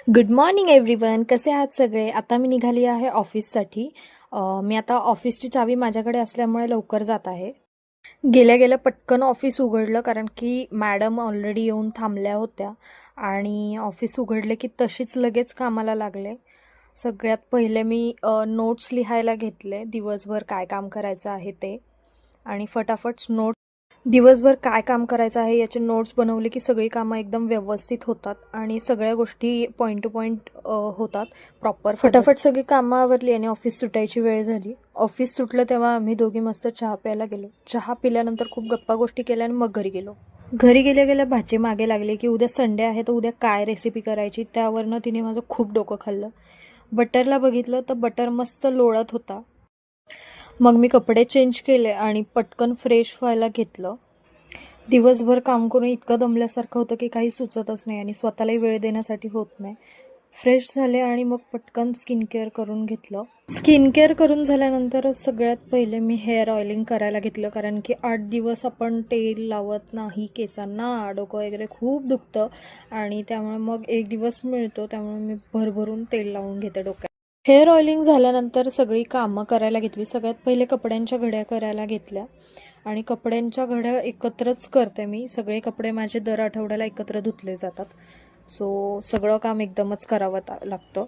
Good morning everyone. कसे आहात सगळे? आता मी निघाली आहे ऑफिससाठी. मी आता ऑफिसची चावी माझ्याकडे असल्यामुळे लवकर जात आहे. गेल्या गेल्या पटकन ऑफिस उघडलं कारण की मॅडम ऑलरेडी येऊन थांबल्या होत्या आणि ऑफिस उघडले की तशीच लगेच कामाला लागले. सगळ्यात पहिले मी नोट्स लिहायला घेतले, दिवसभर काय काम करायचं आहे ते, आणि फटाफट दिवसभर काय काम करायचं आहे याचे नोट्स बनवले की सगळी कामं एकदम व्यवस्थित होतात आणि सगळ्या गोष्टी पॉईंट टू पॉईंट होतात प्रॉपर. फटाफट सगळी कामं आवरली आणि ऑफिस सुटायची वेळ झाली. ऑफिस सुटलं तेव्हा आम्ही दोघी मस्त चहा प्यायला गेलो. चहा पिल्यानंतर खूप गप्पा गोष्टी केल्या आणि मग घरी गेलो. घरी गेल्या गेल्या भाची मागे लागले की उद्या संडे आहे तर उद्या काय रेसिपी करायची. त्यावरनं तिने माझं खूप डोकं खाल्लं. बटरला बघितलं तर बटर मस्त लोळत होता. मग मी कपडे चेंज केले आणि पटकन फ्रेश व्हायला घेतलं. दिवसभर काम करून इतकं दमल्यासारखं होतं की काही सुचतच नाही आणि स्वतःलाही वेळ देण्यासाठी होत नाही. फ्रेश झाले आणि मग पटकन स्किन केअर करून घेतलं. स्किन केअर करून झाल्यानंतर सगळ्यात पहिले मी हेअर ऑइलिंग करायला घेतलं कारण की 8 दिवस आपण तेल लावत नाही केसांना, डोकं वगैरे खूप दुखतं आणि त्यामुळे मग 1 दिवस मिळतो, त्यामुळे मी भरभरून तेल लावून घेते डोक्यात. हेअर ऑइलिंग झाल्यानंतर सगळी कामं करायला घेतली. सगळ्यात पहिले कपड्यांच्या घड्या करायला घेतल्या आणि कपड्यांच्या घड्या एकत्रच करते मी. सगळे कपडे माझे दर आठवड्याला एकत्र धुतले जातात. सो सगळं काम एकदमच करावं लागतं.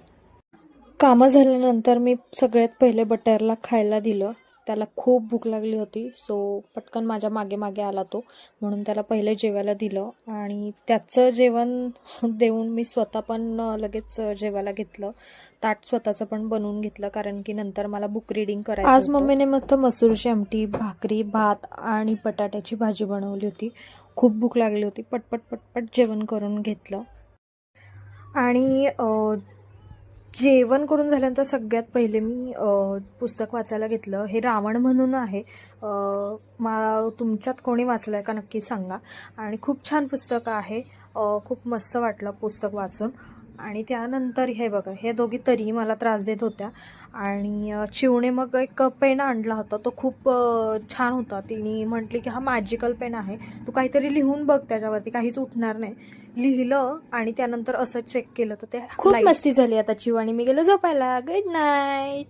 कामं झाल्यानंतर मी सगळ्यात पहिले बटरला खायला दिलं. त्याला खूप भूक लागली होती, सो पटकन माझ्या मागे मागे आला तो, म्हणून त्याला पहिले जेवायला दिलं आणि त्याचं जेवण देऊन मी स्वतः पण लगेच जेवायला घेतलं. ताट स्वतःचं पण बनवून घेतलं कारण की नंतर मला बुक रीडिंग करायचं होतं. आज मम्मीने मस्त मसूरची आमटी, भाकरी, भात आणि बटाट्याची भाजी बनवली होती. खूप भूक लागली होती. पटपट पटपट जेवण करून घेतलं आणि जेवण करून झाल्यानंतर सगळ्यात पहिले मी पुस्तक वाचायला घेतलं. हे रावण म्हणून आहे. तुमच्यात कोणी वाचलं आहे का नक्की सांगा. आणि खूप छान पुस्तक आहे. खूप मस्त वाटलं पुस्तक वाचून. आणि त्यानंतर हे बघा, हे दोघी तरी मला त्रास देत होत्या आणि चिवणे मग एक पेन आणला होता. तो खूप छान होता. तिने म्हटली की हा मॅजिकल पेन आहे, तू काहीतरी लिहून बघ त्याच्यावरती, काहीच उठणार नाही. लिहिलं आणि त्यानंतर असं चेक केलं तर ते खूप मस्ती झाली. आता चिव आणि मी गेलो झोपायला. Good night.